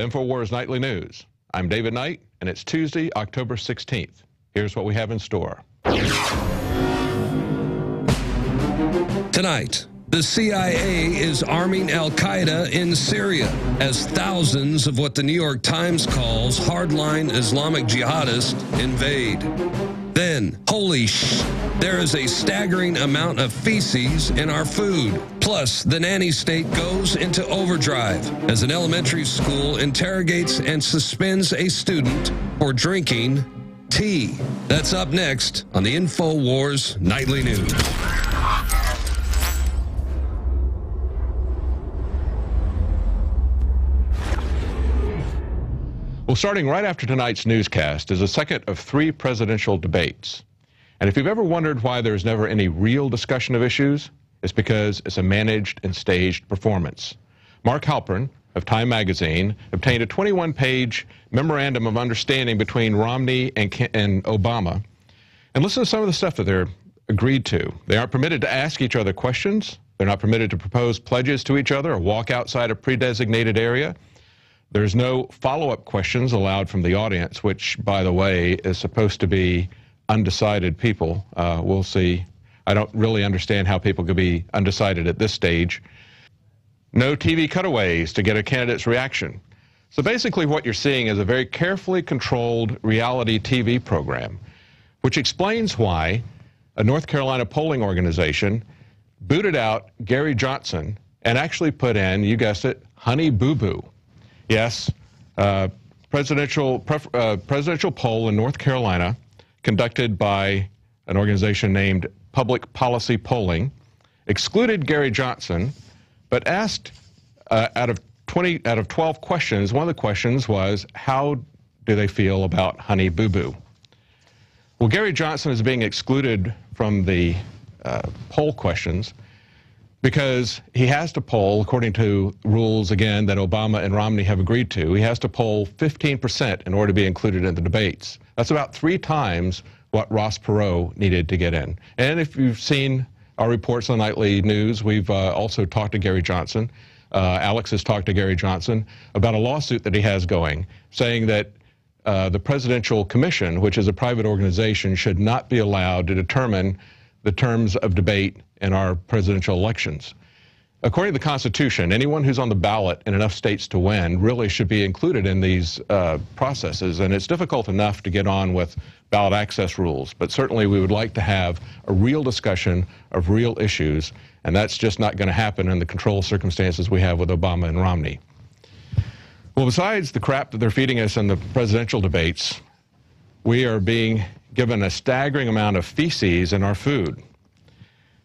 INFOWARS Nightly News. I'm David Knight, and it's Tuesday, October 16th. Here's what we have in store. Tonight, the CIA is arming al-Qaeda in Syria as thousands of what the New York Times calls hardline Islamic jihadists invade. Then, holy there is a staggering amount of feces in our food. Plus, the nanny state goes into overdrive as an elementary school interrogates and suspends a student for drinking tea. That's up next on the INFOWARS Nightly News. Well, starting right after tonight's newscast is a second of 3 presidential debates. And if you've ever wondered why there's never any real discussion of issues, it's because it's a managed and staged performance. Mark Halperin of Time magazine obtained a 21-page memorandum of understanding between Romney and Obama. And listen to some of the stuff that they're agreed to. They aren't permitted to ask each other questions. They're not permitted to propose pledges to each other or walk outside a pre-designated area. There's no follow-up questions allowed from the audience, which, by the way, is supposed to be undecided people. We'll see. I don't really understand how people could be undecided at this stage. No TV cutaways to get a candidate's reaction. So basically what you're seeing is a very carefully controlled reality TV program, which explains why a North Carolina polling organization booted out Gary Johnson and actually put in, you guessed it, Honey Boo Boo. Yes, presidential poll in North Carolina conducted by an organization named Public Policy Polling excluded Gary Johnson, but asked out of 12 questions, one of the questions was, how do they feel about Honey Boo Boo? Well, Gary Johnson is being excluded from the poll questions because he has to poll, according to rules, again, that Obama and Romney have agreed to, he has to poll 15% in order to be included in the debates. That's about 3 times what Ross Perot needed to get in. And if you've seen our reports on Nightly News, we've also talked to Gary Johnson. Alex has talked to Gary Johnson about a lawsuit that he has going, saying that the Presidential Commission, which is a private organization, should not be allowed to determine the terms of debate in our presidential elections. According to the Constitution, anyone who's on the ballot in enough states to win really should be included in these processes, and it's difficult enough to get on with ballot access rules, but certainly we would like to have a real discussion of real issues, and that's just not going to happen in the controlled circumstances we have with Obama and Romney. Well, besides the crap that they're feeding us in the presidential debates, we are being given a staggering amount of feces in our food.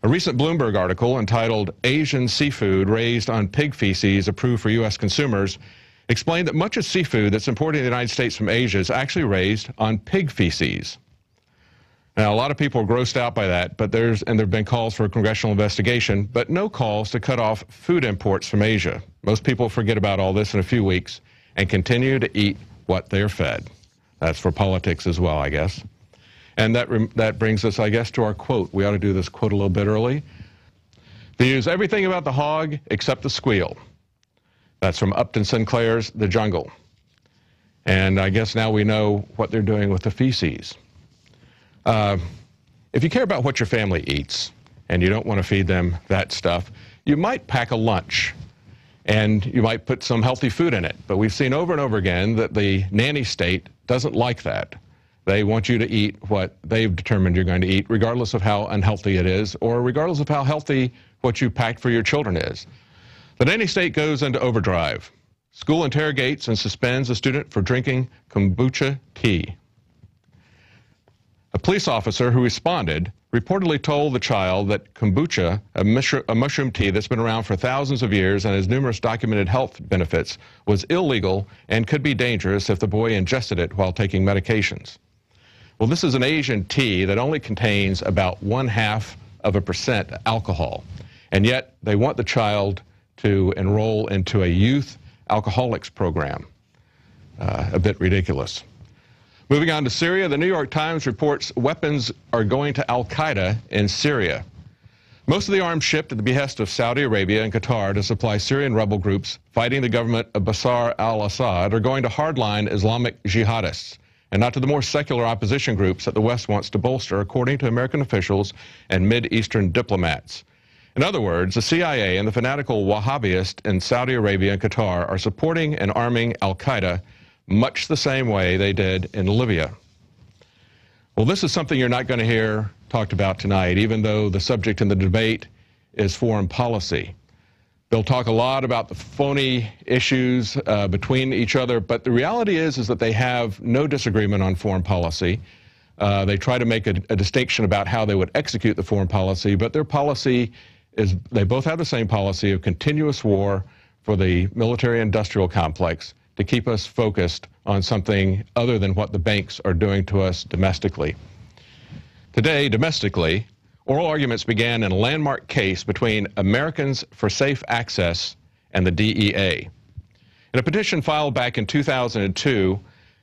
A recent Bloomberg article entitled "Asian Seafood Raised on Pig Feces Approved for U.S. Consumers" explained that much of seafood that's imported in the United States from Asia is actually raised on pig feces. Now, a lot of people are grossed out by that, but there have been calls for a congressional investigation, but no calls to cut off food imports from Asia. Most people forget about all this in a few weeks and continue to eat what they're fed. That's for politics as well, I guess. And that brings us, I guess, to our quote. We ought to do this quote a little bit early. They use everything about the hog except the squeal. That's from Upton Sinclair's The Jungle. And I guess now we know what they're doing with the feces. If you care about what your family eats and you don't want to feed them that stuff, you might pack a lunch and you might put some healthy food in it. But we've seen over and over again that the nanny state doesn't like that. They want you to eat what they've determined you're going to eat, regardless of how unhealthy it is, or regardless of how healthy what you packed for your children is. The nanny state goes into overdrive. School interrogates and suspends a student for drinking kombucha tea. A police officer who responded reportedly told the child that kombucha, a mushroom tea that's been around for thousands of years and has numerous documented health benefits, was illegal and could be dangerous if the boy ingested it while taking medications. Well, this is an Asian tea that only contains about 0.5% alcohol, and yet they want the child to enroll into a youth alcoholics program. A bit ridiculous. Moving on to Syria, the New York Times reports weapons are going to al-Qaeda in Syria. Most of the arms shipped at the behest of Saudi Arabia and Qatar to supply Syrian rebel groups fighting the government of Bashar al-Assad are going to hardline Islamic jihadists and not to the more secular opposition groups that the West wants to bolster, according to American officials and Mid-Eastern diplomats. In other words, the CIA and the fanatical Wahhabists in Saudi Arabia and Qatar are supporting and arming al-Qaeda much the same way they did in Libya. Well, this is something you're not going to hear talked about tonight, even though the subject in the debate is foreign policy. They'll talk a lot about the phony issues between each other, but the reality is that they have no disagreement on foreign policy. They try to make a distinction about how they would execute the foreign policy, but their policy is, they both have the same policy of continuous war for the military-industrial complex to keep us focused on something other than what the banks are doing to us domestically. Today, domestically, oral arguments began in a landmark case between Americans for Safe Access and the DEA. In a petition filed back in 2002,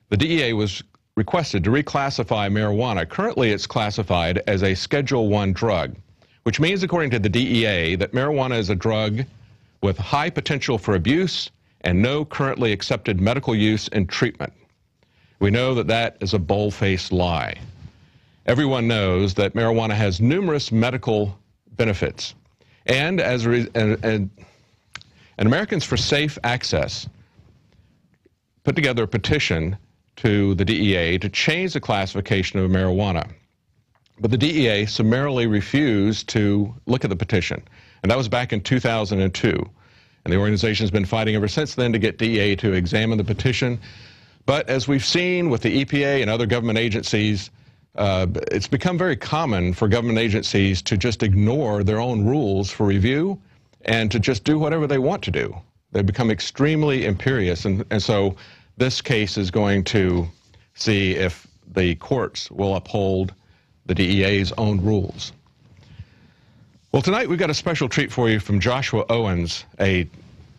the DEA was requested to reclassify marijuana. Currently, it's classified as a Schedule I drug, which means, according to the DEA, that marijuana is a drug with high potential for abuse and no currently accepted medical use and treatment. We know that that is a bold-faced lie. Everyone knows that marijuana has numerous medical benefits. And Americans for Safe Access put together a petition to the DEA to change the classification of marijuana. But the DEA summarily refused to look at the petition. And that was back in 2002. And the organization's been fighting ever since then to get DEA to examine the petition. But as we've seen with the EPA and other government agencies, it's become very common for government agencies to just ignore their own rules for review and to just do whatever they want to do. They become extremely imperious, and so this case is going to see if the courts will uphold the DEA's own rules. Well, tonight we've got a special treat for you from Joshua Owens, a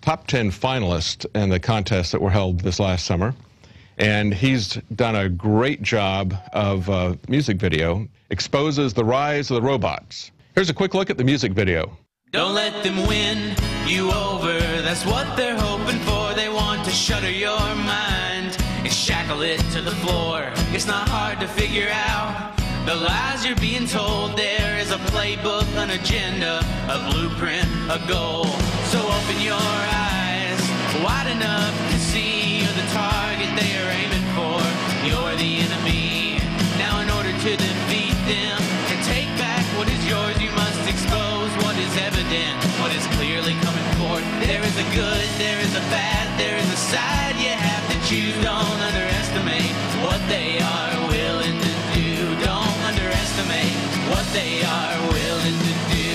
top 10 finalist in the contests that were held this last summer. And he's done a great job of music video, exposes the rise of the robots. Here's a quick look at the music video. Don't let them win you over, that's what they're hoping for. They want to shutter your mind and shackle it to the floor. It's not hard to figure out the lies you're being told. There is a playbook, an agenda, a blueprint, a goal. So open your eyes wide enough to see you're the target they are aiming for. You're the enemy. Now in order to defeat them and take back what is yours, you must expose what is evident, what is clearly coming forth. There is a good, there is a bad, there is a side you have to choose. Don't underestimate what they are willing to do. Don't underestimate what they are willing to do.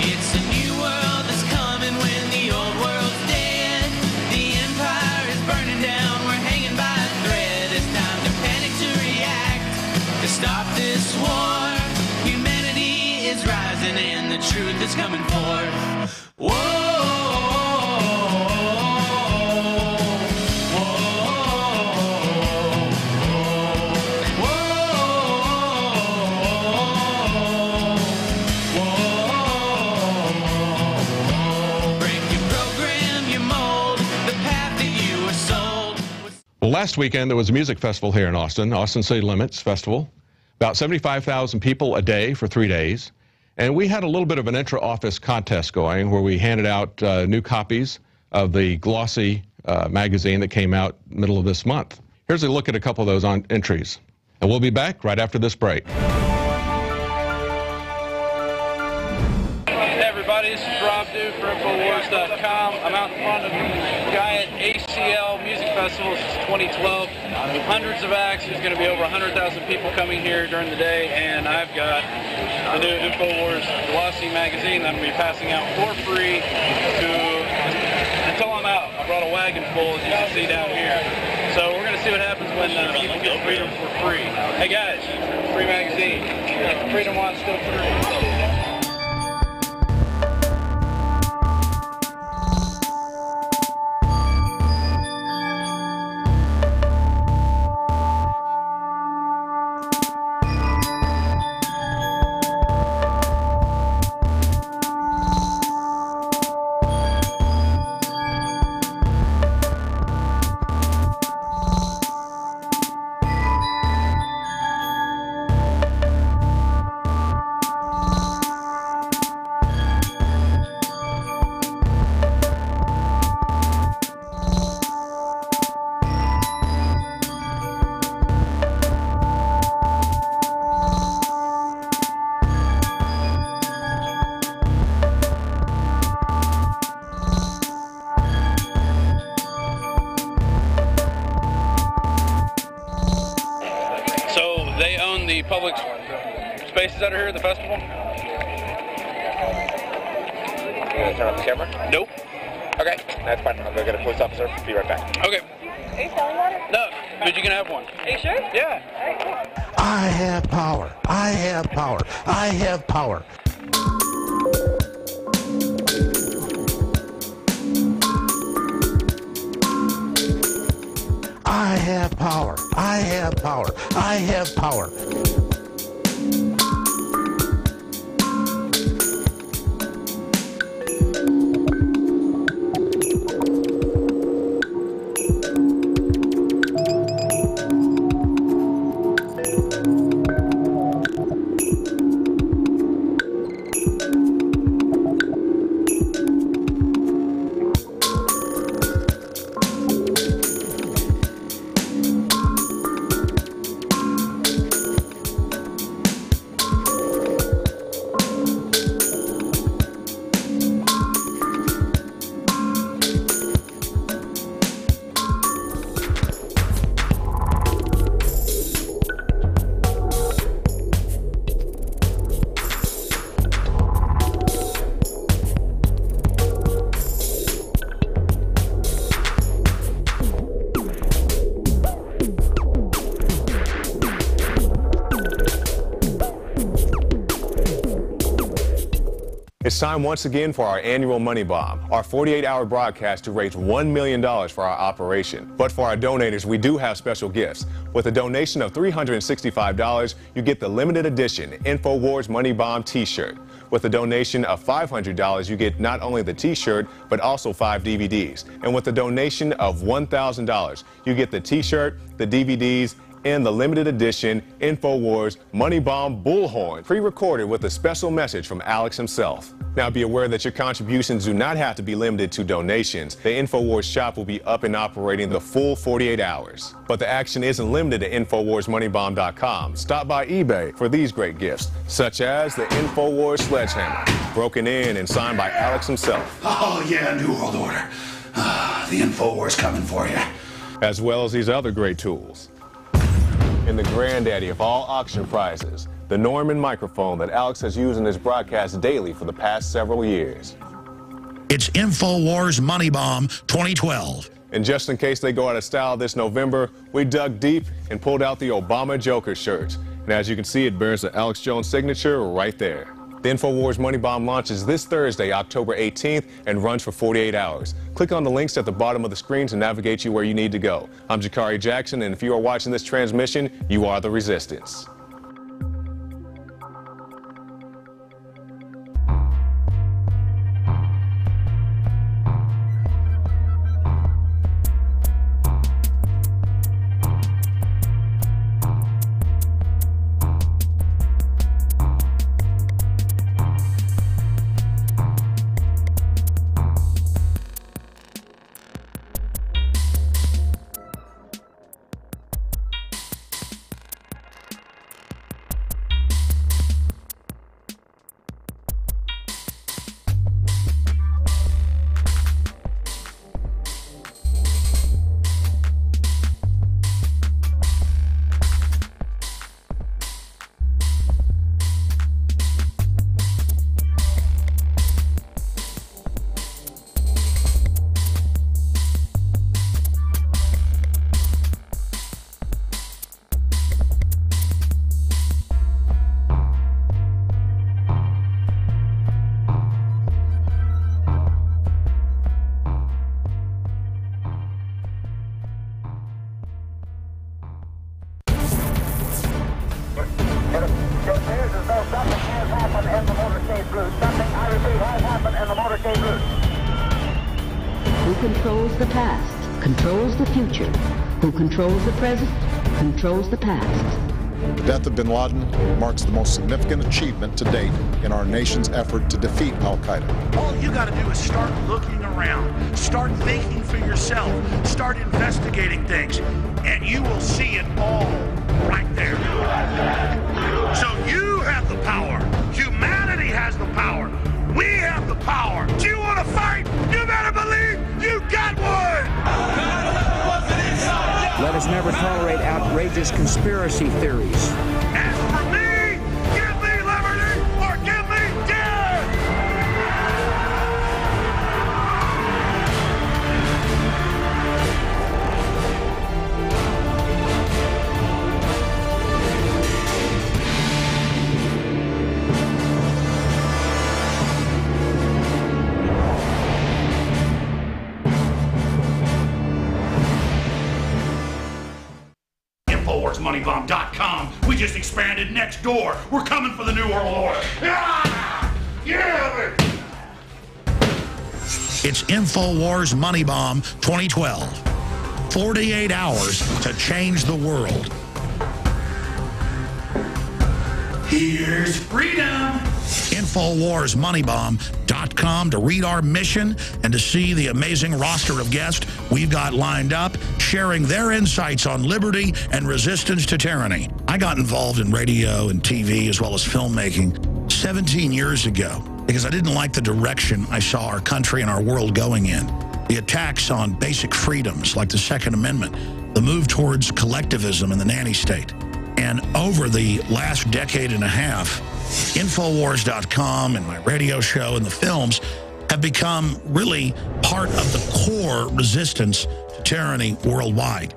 It's a new world that's coming when the old world's dead. The empire is burning down, we're hanging by a thread. It's time to panic, to react, to stop this war. Humanity is rising and the truth is coming forth. Whoa! Well, last weekend there was a music festival here in Austin, Austin City Limits Festival. About 75,000 people a day for 3 days. And we had a little bit of an intra-office contest going where we handed out new copies of the glossy magazine that came out middle of this month. Here's a look at a couple of those entries. And we'll be back right after this break. Hey everybody, this is Rob Duke for INFOWARS.com. I'm out in front of the Giant ACL Music Festival. This is 2012. Hundreds of acts. There's going to be over 100,000 people coming here during the day, and I've got the new INFOWARS glossy magazine that I'm going to be passing out for free until I'm out. I brought a wagon full, as you can see down here. So we're going to see what happens when people get freedom for free. Hey guys, free magazine. Freedom while it's still free. faces that are here at the festival? You gonna turn on the camera? Nope. Okay, that's fine. I'll go get a police officer. Be right back. Okay. Are you selling water? No, but you can have one. Are you sure? Yeah. All right, cool. I have power. I have power. I have power. I have power. I have power. I have power. It's time once again for our annual Money Bomb, our 48-hour broadcast to raise $1 million for our operation. But for our donators, we do have special gifts. With a donation of $365, you get the limited edition INFOWARS Money Bomb t-shirt. With a donation of $500, you get not only the t-shirt, but also 5 DVDs. And with a donation of $1,000, you get the t-shirt, the DVDs, and the limited edition INFOWARS Money Bomb Bullhorn, pre-recorded with a special message from Alex himself. Now be aware that your contributions do not have to be limited to donations. The INFOWARS shop will be up and operating the full 48 hours. But the action isn't limited to InfoWarsMoneyBomb.com. Stop by eBay for these great gifts, such as the INFOWARS Sledgehammer, broken in and signed by Alex himself. Oh yeah, New World Order. The INFOWARS coming for you. As well as these other great tools. And the granddaddy of all auction prizes, the Norman microphone that Alex has used in his broadcast daily for the past several years. It's INFOWARS Money Bomb 2012. And just in case they go out of style this November, we dug deep and pulled out the Obama Joker shirts. And as you can see, it bears the Alex Jones signature right there. The INFOWARS Money Bomb launches this Thursday, October 18th, and runs for 48 hours. Click on the links at the bottom of the screen to navigate you where you need to go. I'm Jakari Jackson, and if you are watching this transmission, you are the Resistance. Who controls the past, controls the future. Who controls the present, controls the past. The death of bin Laden marks the most significant achievement to date in our nation's effort to defeat al-Qaeda. All you gotta do is start looking around, start thinking for yourself, start investigating things, and you will see it all right there. So you have the power. Humanity has the power. We have the power. Do you want to fight? You better believe you got one! Let us never tolerate outrageous conspiracy theories. As for me, give me InfoWarsMoneyBomb.com. We just expanded next door. We're coming for the New World Order. Yeah! Yeah! It's InfoWars Money Bomb 2012. 48 hours to change the world. Here's freedom. InfoWarsMoneyBomb.com to read our mission and to see the amazing roster of guests we've got lined up, sharing their insights on liberty and resistance to tyranny. I got involved in radio and TV as well as filmmaking 17 years ago because I didn't like the direction I saw our country and our world going in. The attacks on basic freedoms like the Second Amendment, the move towards collectivism in the nanny state. And over the last decade and a half, InfoWars.com and my radio show and the films have become really part of the core resistance to tyranny worldwide.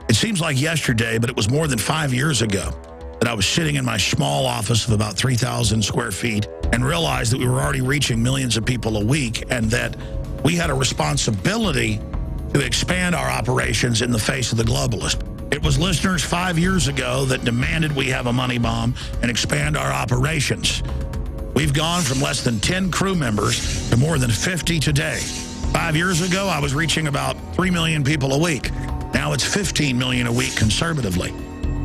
It seems like yesterday, but it was more than 5 years ago that I was sitting in my small office of about 3,000 square feet and realized that we were already reaching millions of people a week and that we had a responsibility to expand our operations in the face of the globalist. It was listeners 5 years ago that demanded we have a money bomb and expand our operations. We've gone from less than 10 crew members to more than 50 today. 5 years ago, I was reaching about 3 million people a week. Now it's 15 million a week conservatively.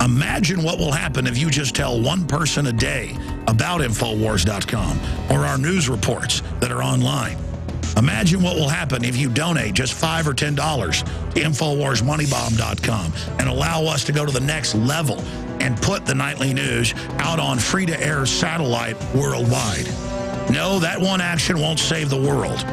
Imagine what will happen if you just tell one person a day about InfoWars.com or our news reports that are online. Imagine what will happen if you donate just $5 or $10 to InfoWarsMoneyBomb.com and allow us to go to the next level and put the nightly news out on free-to-air satellite worldwide. No, that one action won't save the world,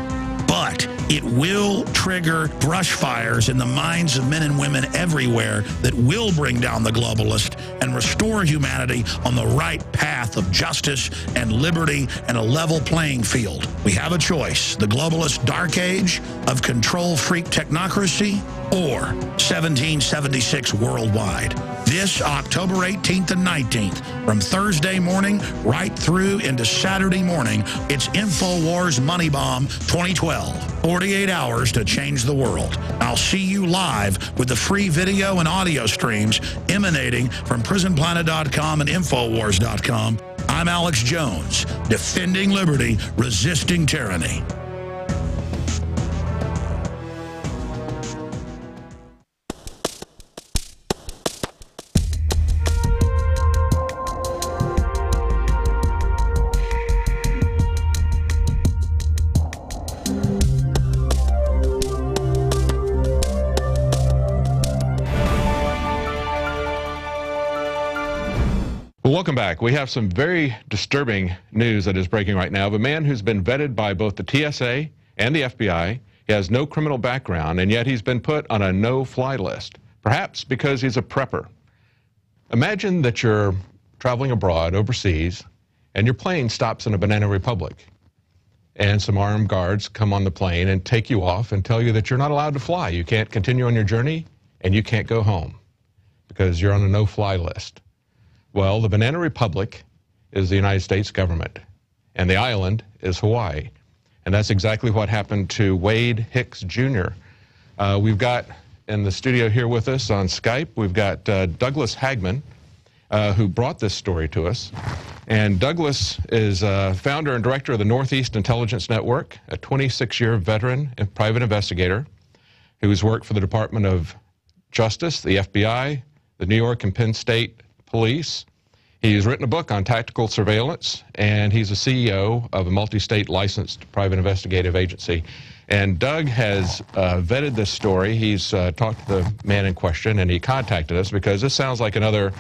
but it will trigger brush fires in the minds of men and women everywhere that will bring down the globalist and restore humanity on the right path of justice and liberty and a level playing field. We have a choice: the globalist dark age of control freak technocracy or 1776 worldwide. This October 18th and 19th, from Thursday morning right through into Saturday morning, it's InfoWars Money Bomb 2012. 48 hours to change the world. I'll see you live with the free video and audio streams emanating from PrisonPlanet.com and InfoWars.com. I'm Alex Jones, defending liberty, resisting tyranny. Welcome back. We have some very disturbing news that is breaking right now of a man who's been vetted by both the TSA and the FBI. He has no criminal background, and yet he's been put on a no-fly list, perhaps because he's a prepper. Imagine that you're traveling abroad, overseas, and your plane stops in a banana republic, and some armed guards come on the plane and take you off and tell you that you're not allowed to fly. You can't continue on your journey, and you can't go home because you're on a no-fly list. Well, the Banana Republic is the United States government, and the island is Hawaii. And that's exactly what happened to Wade Hicks Jr. We've got in the studio here with us on Skype, we've got Douglas Hagman, who brought this story to us. And Douglas is founder and director of the Northeast Intelligence Network, a 26-year veteran and private investigator who's worked for the Department of Justice, the FBI, the New York and Penn State Police. He's written a book on tactical surveillance, and he's a CEO of a multi-state licensed private investigative agency. And Doug has vetted this story. He's talked to the man in question, and he contacted us because this sounds like another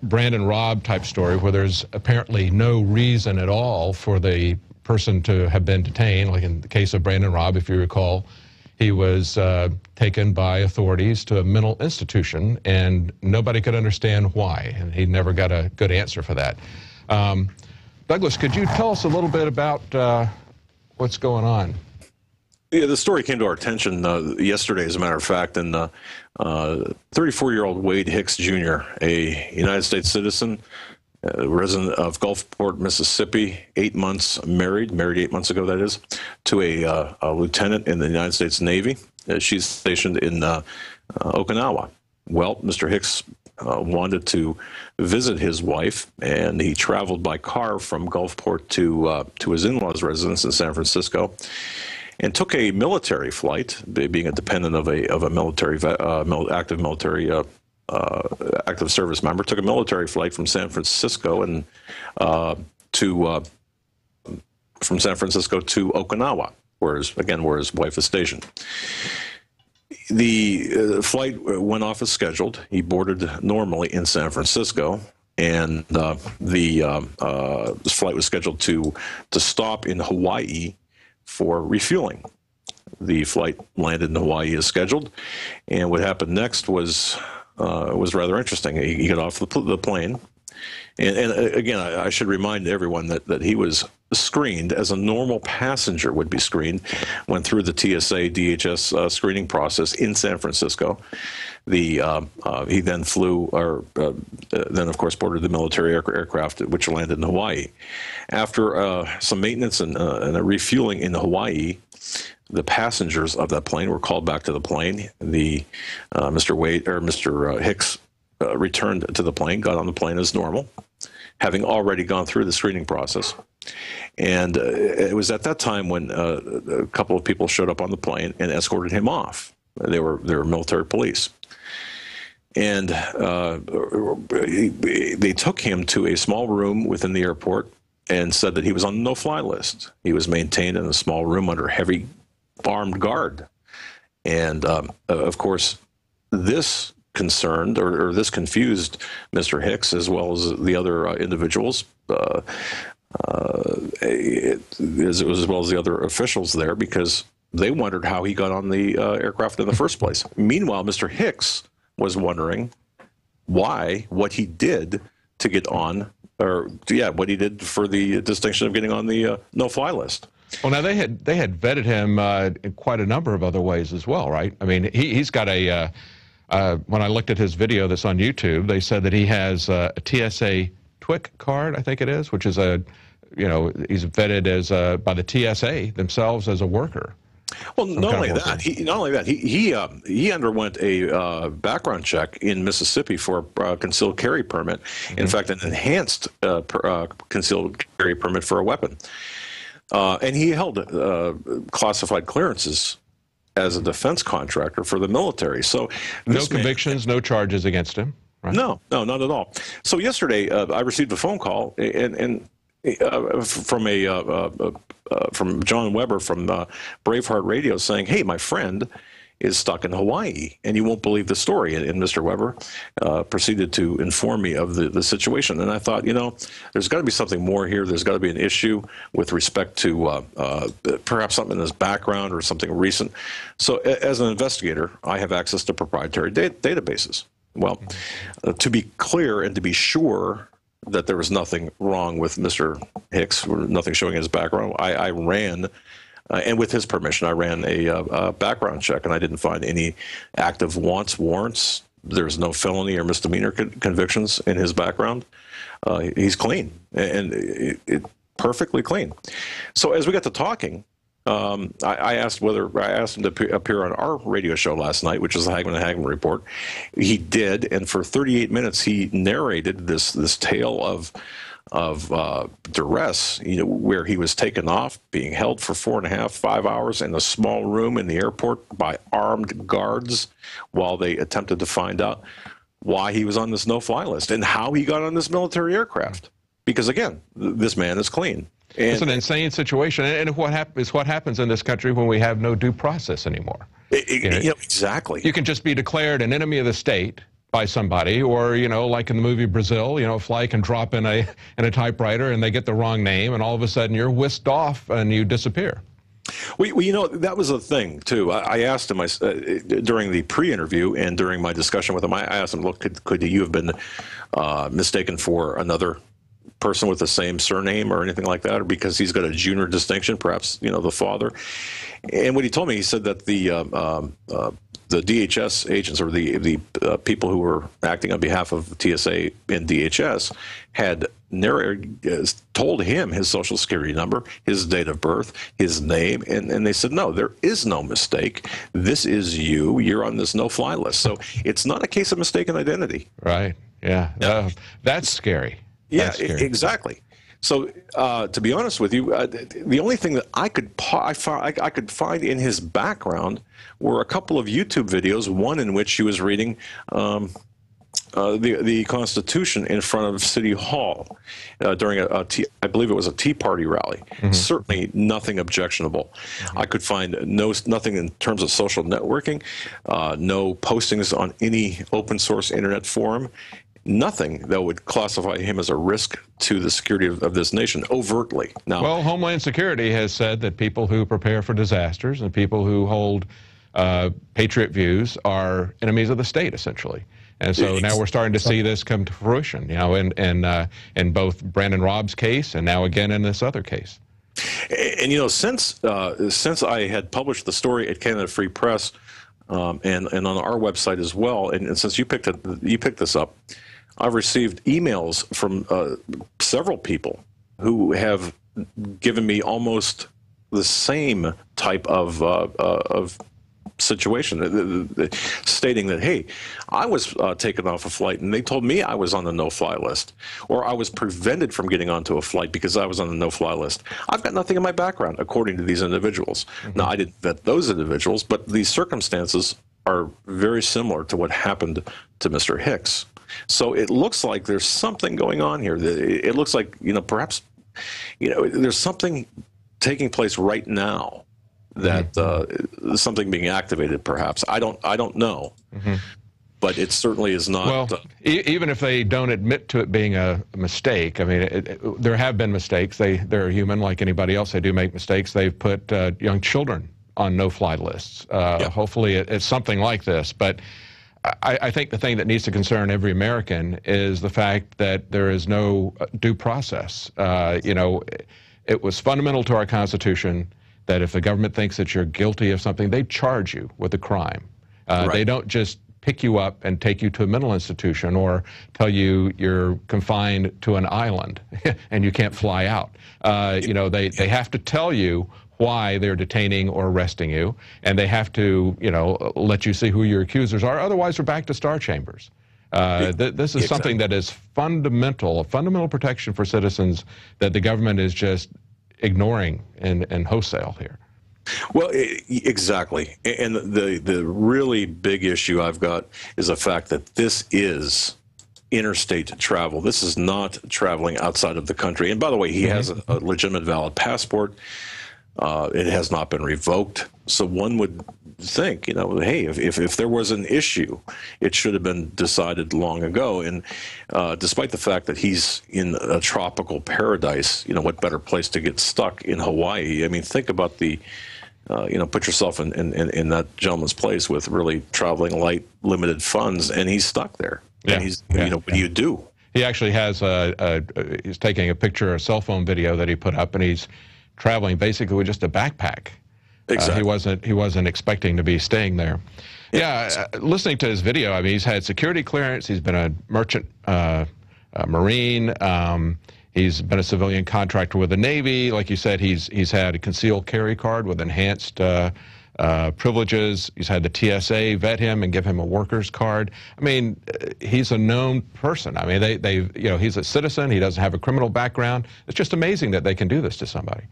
Brandon Robb type story where there's apparently no reason at all for the person to have been detained. Like in the case of Brandon Robb, if you recall, he was taken by authorities to a mental institution, and nobody could understand why, and he never got a good answer for that. Douglas, could you tell us a little bit about what's going on? Yeah, the story came to our attention yesterday, as a matter of fact, and 34-year-old Wade Hicks Jr., a United States citizen, resident of Gulfport, Mississippi, 8 months married 8 months ago, that is, to a lieutenant in the United States Navy. She's stationed in Okinawa. Well, Mr. Hicks wanted to visit his wife, and he traveled by car from Gulfport to his in-laws' residence in San Francisco, and took a military flight, being a dependent of a military active service member, took a military flight from San Francisco and from San Francisco to Okinawa, where his wife is stationed. The flight went off as scheduled. He boarded normally in San Francisco, and this flight was scheduled to stop in Hawaii for refueling. The flight landed in Hawaii as scheduled, and what happened next was rather interesting. He got off the plane, and again, I should remind everyone that he was screened as a normal passenger would be screened, went through the TSA DHS screening process in San Francisco. He then flew, then of course boarded the military aircraft which landed in Hawaii. After some maintenance and a refueling in Hawaii, the passengers of that plane were called back to the plane. Mr. Hicks returned to the plane, got on the plane as normal, having already gone through the screening process. And it was at that time when a couple of people showed up on the plane and escorted him off. They were military police. And they took him to a small room within the airport and said that he was on the no-fly list. He was maintained in a small room under heavy armed guard. And, of course, this concerned or this confused Mr. Hicks as well as the other individuals, as well as the other officials there, because they wondered how he got on the aircraft in the first place. Meanwhile, Mr. Hicks was wondering what he did to get on, what he did for the distinction of getting on the no-fly list. Well, now they had vetted him in quite a number of other ways as well, right? I mean, he's got a when I looked at his video that's on YouTube, they said that he has a TSA TWIC card, I think it is, which is he's vetted as by the TSA themselves as a worker. Well, not only that, he underwent a background check in Mississippi for a concealed carry permit. In fact, an enhanced concealed carry permit for a weapon. And he held classified clearances as a defense contractor for the military. So no convictions, no charges against him. Right? No, not at all. So yesterday, I received a phone call from John Weber from Braveheart Radio saying, "Hey, my friend is stuck in Hawaii, and you won't believe the story." And Mr. Weber proceeded to inform me of the situation. And I thought, there's got to be something more here. There's got to be an issue with respect to perhaps something in his background or something recent. So as an investigator, I have access to proprietary databases. Well, to be clear and to be sure that there was nothing wrong with Mr. Hicks, nothing showing his background, I ran, and with his permission, I ran a background check, and I didn't find any active warrants. There's no felony or misdemeanor convictions in his background. He's clean, and perfectly clean. So as we got to talking, I asked him to appear on our radio show last night, which is the Hagman and Hagman Report. He did, and for 38 minutes he narrated this tale of duress, where he was taken off, being held for 4.5–5 hours in a small room in the airport by armed guards while they attempted to find out why he was on this no-fly list and how he got on this military aircraft. Because again, this man is clean. It's an insane situation, and what happens in this country when we have no due process anymore. Exactly. You can just be declared an enemy of the state by somebody, or like in the movie Brazil, a fly can drop in a typewriter and they get the wrong name, and all of a sudden you're whisked off and you disappear. Well, that was a thing too. I asked him during the pre-interview and during my discussion with him. I asked him, "Look, could you have been mistaken for another person with the same surname or anything like that, or because he's got a junior distinction, perhaps the father?" And what he told me, he said that the DHS agents, or the people who were acting on behalf of TSA and DHS, had told him his social security number, his date of birth, his name, and they said, no, there is no mistake. This is you. You're on this no-fly list. So it's not a case of mistaken identity. Right. Yeah. That's scary. Yeah, That's scary. Exactly. So, to be honest with you, the only thing that I could find in his background were a couple of YouTube videos, one in which he was reading the Constitution in front of City Hall during I believe it was a Tea Party rally. Certainly nothing objectionable. I could find nothing in terms of social networking, no postings on any open source internet forum. Nothing that would classify him as a risk to the security of this nation overtly. Now, well, Homeland Security has said that people who prepare for disasters and people who hold patriot views are enemies of the state, essentially. And so now we're starting to see this come to fruition, you know, in both Brandon Robb's case and now again in this other case. And you know, since I had published the story at Canada Free Press and on our website as well, and since you picked this up, I've received emails from several people who have given me almost the same type of situation, stating that, hey, I was taken off a flight and they told me I was on the no-fly list, or I was prevented from getting onto a flight because I was on the no-fly list. I've got nothing in my background, according to these individuals. Now, I didn't vet those individuals, but these circumstances are very similar to what happened to Mr. Hicks. So it looks like there's something going on here. It looks like, you know, perhaps, you know, there's something taking place right now that something being activated, perhaps. I don't know, but it certainly is not. Well, even if they don't admit to it being a mistake, I mean, there have been mistakes. They're human like anybody else. They do make mistakes. They've put young children on no-fly lists. Hopefully it's something like this, but I think the thing that needs to concern every American is the fact that there is no due process. You know, it was fundamental to our Constitution that if the government thinks that you're guilty of something, they charge you with a crime. They don't just pick you up and take you to a mental institution or tell you you're confined to an island and you can't fly out. You know, they have to tell you why they're detaining or arresting you, and they have to, you know, let you see who your accusers are. Otherwise, we're back to star chambers. This is something that is fundamental, a fundamental protection for citizens that the government is just ignoring and wholesale here. Well, exactly. And the really big issue I've got is the fact that this is interstate travel. This is not traveling outside of the country. And by the way, he has a legitimate valid passport. It has not been revoked. So one would think, you know, hey, if there was an issue, it should have been decided long ago. And despite the fact that he's in a tropical paradise, you know, what better place to get stuck in Hawaii? I mean, think about the, you know, put yourself in that gentleman's place with really traveling light, limited funds, and he's stuck there. Yeah. And he's, you know, what do you do? He actually has he's taking a picture, a cell phone video that he put up, and he's traveling basically with just a backpack. Exactly. He wasn't expecting to be staying there. Yeah, listening to his video, I mean, he's had security clearance. He's been a merchant Marine. He's been a civilian contractor with the Navy. Like you said, he's had a concealed carry card with enhanced privileges. He's had the TSA vet him and give him a worker's card. I mean, he's a known person. I mean, you know, he's a citizen. He doesn't have a criminal background. It's just amazing that they can do this to somebody.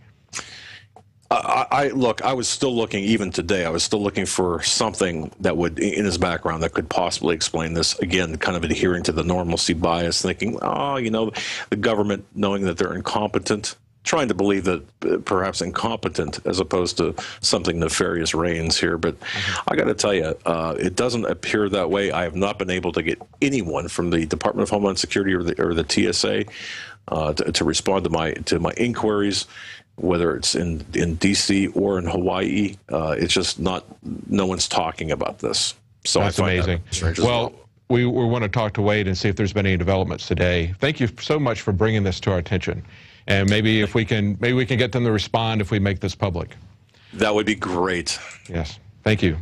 Look, I was still looking, even today, I was still looking for something that would, in his background, that could possibly explain this. Again, kind of adhering to the normalcy bias, thinking, oh, you know, the government, knowing that they're incompetent, trying to believe that perhaps incompetent as opposed to something nefarious reigns here. But I got to tell you, it doesn't appear that way. I have not been able to get anyone from the Department of Homeland Security or the TSA to respond to my inquiries, whether it's in D.C. or in Hawaii. It's just no one's talking about this. So that's amazing. Well, we want to talk to Wade and see if there's been any developments today. Thank you so much for bringing this to our attention. And maybe we can get them to respond if we make this public. That would be great. Yes. Thank you.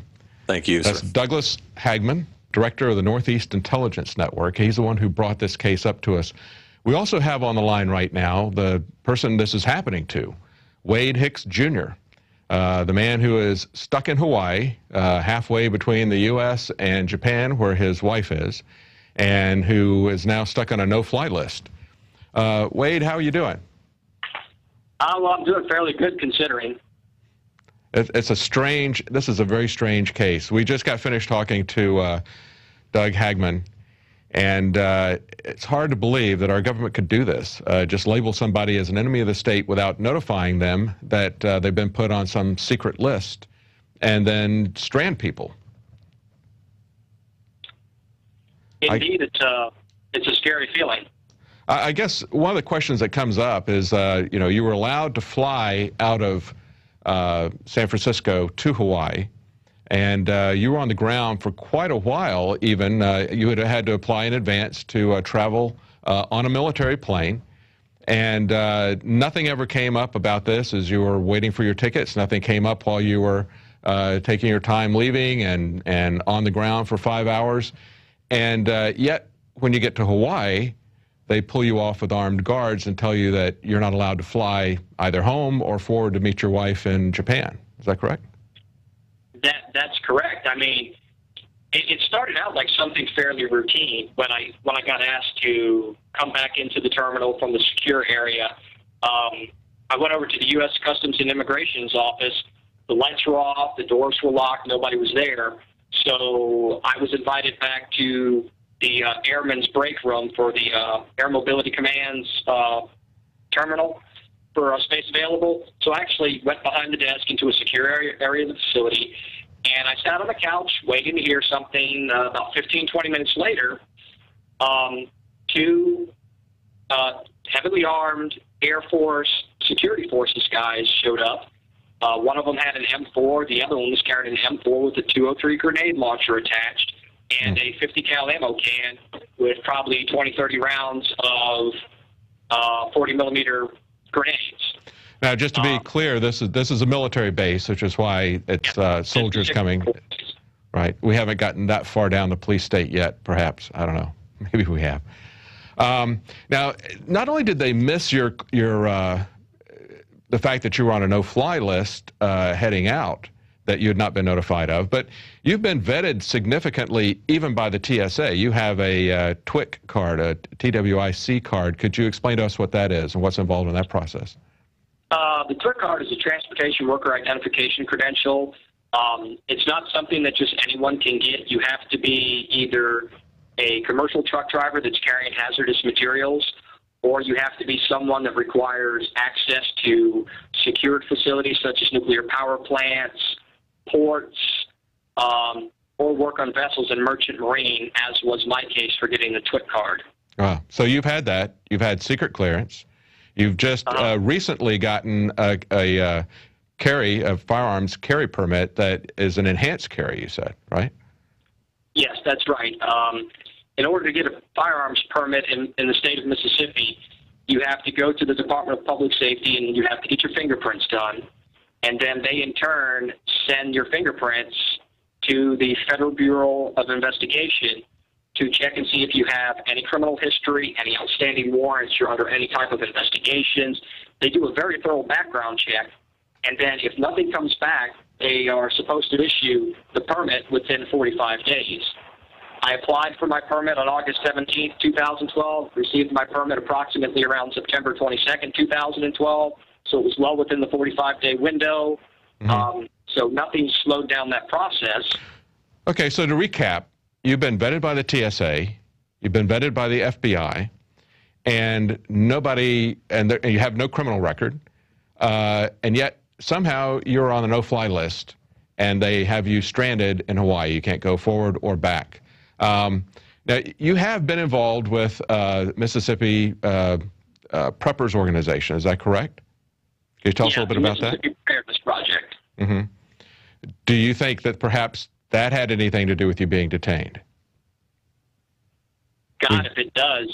Thank you, That's sir. Douglas Hagman, director of the Northeast Intelligence Network. He's the one who brought this case up to us. We also have on the line right now the person this is happening to, Wade Hicks Jr., the man who is stuck in Hawaii, halfway between the U.S. and Japan, where his wife is, and who is now stuck on a no-fly list. Wade, how are you doing? Well, I'm doing fairly good considering. This is a very strange case. We just got finished talking to Doug Hagman, and it's hard to believe that our government could do this, just label somebody as an enemy of the state without notifying them that they've been put on some secret list, and then strand people. Indeed, it's a scary feeling. I guess one of the questions that comes up is, you were allowed to fly out of San Francisco to Hawaii, and you were on the ground for quite a while even. You had to apply in advance to travel on a military plane, and nothing ever came up about this as you were waiting for your tickets. Nothing came up while you were taking your time leaving and on the ground for 5 hours. And yet, when you get to Hawaii, they pull you off with armed guards and tell you that you're not allowed to fly either home or forward to meet your wife in Japan. Is that correct? That's correct. I mean, it started out like something fairly routine when I got asked to come back into the terminal from the secure area. I went over to the U.S. Customs and Immigration's office. The lights were off, the doors were locked, nobody was there. So I was invited back to the airman's break room for the Air Mobility Command's terminal for space available. So I actually went behind the desk into a secure area of the facility, and I sat on the couch waiting to hear something. About 15, 20 minutes later, two heavily armed Air Force security forces guys showed up. One of them had an M4. The other one was carrying an M4 with a 203 grenade launcher attached and a 50 cal ammo can with probably 20, 30 rounds of 40 millimeter grenades. Now, just to be clear, this is a military base, which is why it's soldiers coming. Right. We haven't gotten that far down the police state yet, perhaps. I don't know. Maybe we have. Now, not only did they miss the fact that you were on a no-fly list heading out that you had not been notified of, but you've been vetted significantly even by the TSA. You have a TWIC card, a TWIC card. Could you explain to us what that is and what's involved in that process? The TWIC card is a Transportation Worker Identification Credential. It's not something that just anyone can get. You have to be either a commercial truck driver that's carrying hazardous materials, or you have to be someone that requires access to secured facilities such as nuclear power plants, ports, or work on vessels in merchant marine, as was my case for getting the TWIC card. So you've had that. You've had secret clearance. You've just recently gotten a firearms carry permit that is an enhanced carry, you said, right? Yes, that's right. In order to get a firearms permit in the state of Mississippi, you have to go to the Department of Public Safety and you have to get your fingerprints done. And then they, in turn, send your fingerprints to the Federal Bureau of Investigation to check and see if you have any criminal history, any outstanding warrants, you're under any type of investigations. They do a very thorough background check. And then if nothing comes back, they are supposed to issue the permit within 45 days. I applied for my permit on August 17th, 2012, received my permit approximately around September 22nd, 2012, so it was well within the 45-day window. So nothing slowed down that process. Okay, so to recap, you've been vetted by the TSA, you've been vetted by the FBI, and you have no criminal record, and yet somehow you're on the no-fly list, and they have you stranded in Hawaii. You can't go forward or back. Now, you have been involved with Mississippi Preppers Organization. Is that correct? Can you tell us a little bit about that? Mississippi Preparedness Project. Do you think that perhaps that had anything to do with you being detained? God, if it does,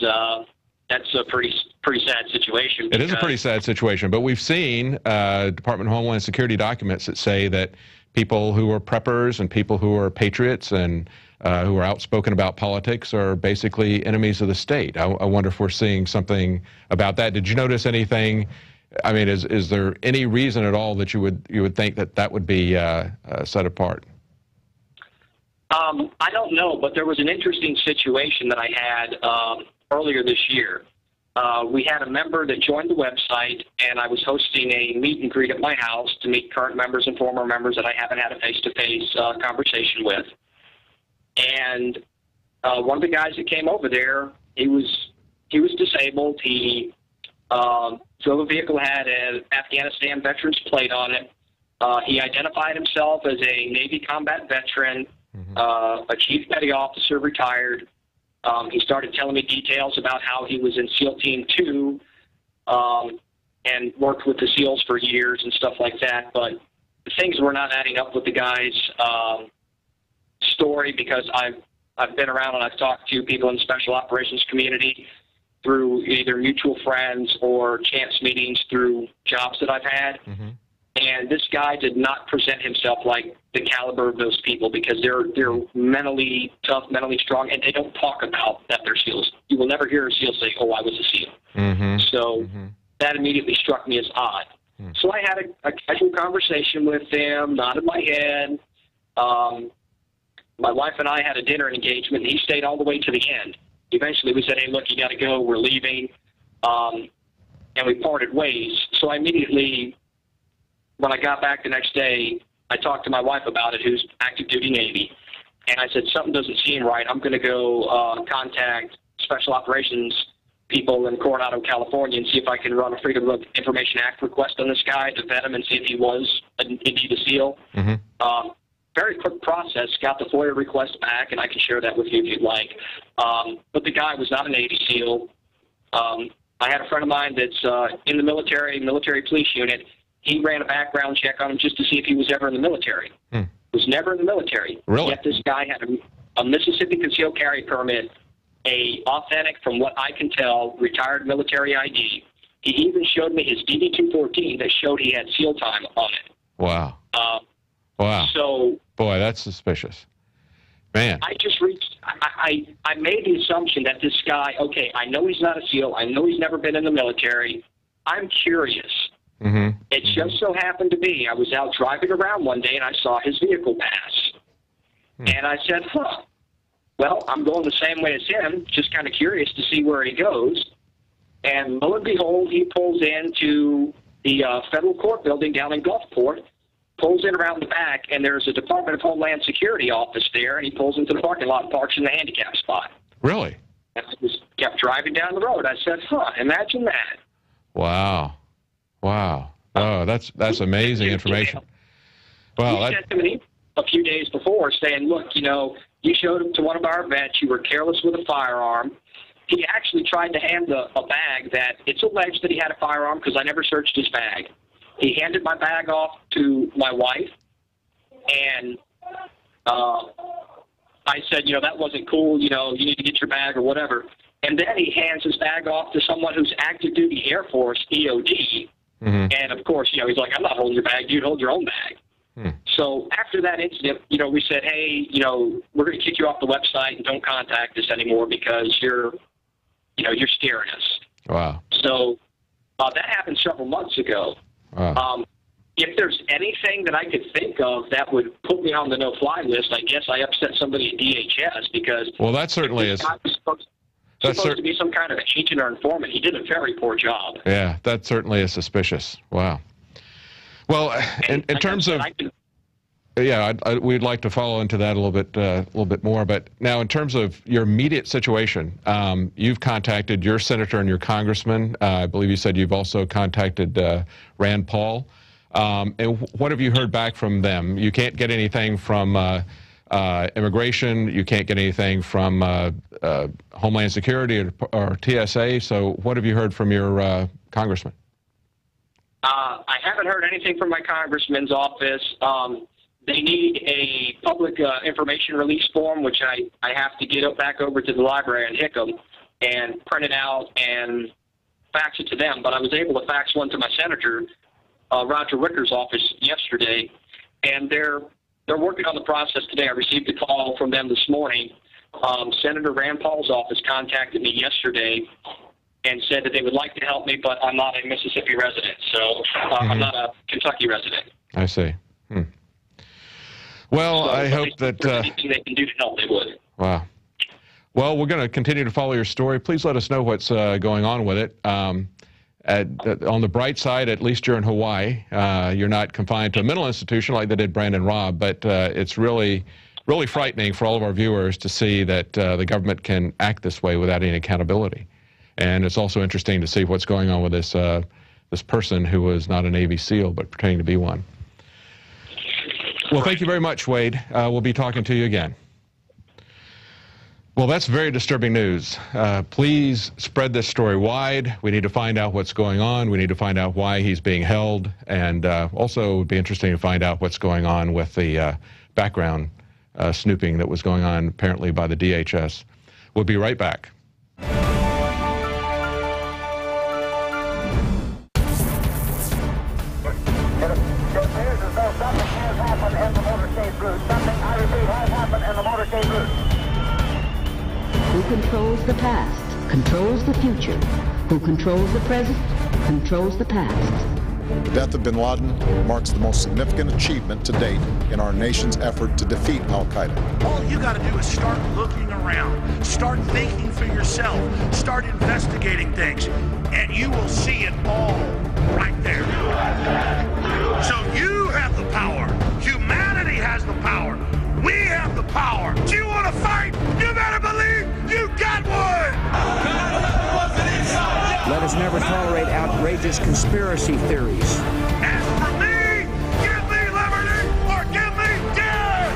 that's a pretty sad situation. It is a pretty sad situation, but we've seen Department of Homeland Security documents that say that people who are preppers and people who are patriots and who are outspoken about politics are basically enemies of the state. I wonder if we're seeing something about that. Did you notice anything? I mean, is there any reason at all that you would think that would be set apart? I don't know, but there was an interesting situation that I had earlier this year. We had a member that joined the website, and I was hosting a meet and greet at my house to meet current members and former members that I haven't had a face-to-face conversation with. And one of the guys that came over there, he was disabled. He drove a vehicle that had an Afghanistan veteran's plate on it. He identified himself as a Navy combat veteran, a chief petty officer, retired. He started telling me details about how he was in SEAL Team 2 and worked with the SEALs for years and stuff like that. But things were not adding up with the guy's story, because I've been around and I've talked to people in the special operations community through either mutual friends or chance meetings through jobs that I've had. And this guy did not present himself like the caliber of those people, because they're mentally tough, mentally strong, and they don't talk about that they're SEALs. You will never hear a SEAL say, "Oh, I was a SEAL." So that immediately struck me as odd. So I had a casual conversation with him, nodded my head. My wife and I had a dinner engagement, and he stayed all the way to the end. Eventually we said, "Hey, look, you got to go. We're leaving." And we parted ways. So I immediately, when I got back the next day, I talked to my wife about it, who's active duty Navy. And I said, something doesn't seem right. I'm going to go contact Special Operations people in Coronado, California, and see if I can run a Freedom of Information Act request on this guy to vet him and see if he was indeed a SEAL. Very quick process, got the FOIA request back, and I can share that with you if you'd like. But the guy was not a Navy SEAL. I had a friend of mine that's in the military police unit. He ran a background check on him just to see if he was ever in the military. Was never in the military. Really? Yet this guy had a Mississippi concealed carry permit, a authentic, from what I can tell, retired military ID. He even showed me his DD-214 that showed he had SEAL time on it. Wow. Wow. So, boy, that's suspicious. Man. I just reached, I made the assumption that this guy, okay, I know he's not a SEAL. I know he's never been in the military. I'm curious. It just so happened to be, I was out driving around one day and I saw his vehicle pass. And I said, well, I'm going the same way as him, just kind of curious to see where he goes. And lo and behold, he pulls into the federal court building down in Gulfport, pulls in around the back, and there's a Department of Homeland Security office there, and he pulls into the parking lot and parks in the handicap spot. Really? And I just kept driving down the road. I said, imagine that. Wow. Wow. Oh, that's amazing information. Well, he sent to me a few days before saying, look, you showed him to one of our vets. You were careless with a firearm. He actually tried to hand a bag that it's alleged that he had a firearm, because I never searched his bag. He handed my bag off to my wife, and I said, that wasn't cool. You need to get your bag or whatever. And then he hands his bag off to someone who's active duty Air Force, EOD. And, of course, he's like, I'm not holding your bag. You'd hold your own bag. So after that incident, we said, hey, we're going to kick you off the website and don't contact us anymore because you're scaring us. Wow. So that happened several months ago. Wow. If there's anything that I could think of that would put me on the no-fly list, I guess I upset somebody at DHS, because well, that certainly is. Supposed to be some kind of agent or informant. He did a very poor job. Yeah, that certainly is suspicious. Wow. Well, in terms of, we'd like to follow into that a little bit more. But now, in terms of your immediate situation, you've contacted your senator and your congressman. I believe you said you've also contacted Rand Paul. And what have you heard back from them? You can't get anything from immigration. You can't get anything from Homeland Security or TSA. So what have you heard from your congressman? I haven't heard anything from my congressman's office. They need a public information release form, which I have to get back over to the library in Hickam and print it out and fax it to them. But I was able to fax one to my senator, Roger Wicker's office yesterday. and they're working on the process today. I received a call from them this morning. Senator Rand Paul's office contacted me yesterday and said that they would like to help me, but I'm not a Mississippi resident, so I'm not a Kentucky resident. I see. Well, so I hope that anything they can do to help, they would. Wow. Well, we're going to continue to follow your story. Please let us know what's going on with it. On the bright side, at least you're in Hawaii. You're not confined to a mental institution like they did Brandon Robb, but it's really frightening for all of our viewers to see that the government can act this way without any accountability. And it's also interesting to see what's going on with this this person who was not a Navy SEAL but pretending to be one. Well, thank you very much, Wade. We'll be talking to you again. Well, that's very disturbing news. Please spread this story wide. We need to find out what's going on. We need to find out why he's being held. And also, it would be interesting to find out what's going on with the background snooping that was going on apparently by the DHS. We'll be right back. Who controls the past, controls the future. Who controls the present, controls the past. The death of bin Laden marks the most significant achievement to date in our nation's effort to defeat al-Qaeda. All you got to do is start looking around, start thinking for yourself, start investigating things, and you will see it all right there. So you have the power. Humanity has the power. We have the power. Do you want to fight? You better believe you got one! Let us never tolerate outrageous conspiracy theories. As for me, give me liberty or give me death!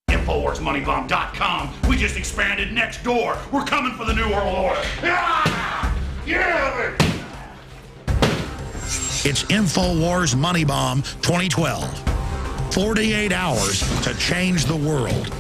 InfoWarsMoneyBomb.com. We just expanded next door. We're coming for the New World Order. Yeah! Yeah! It's InfoWars Money Bomb 2012. 48 hours to change the world.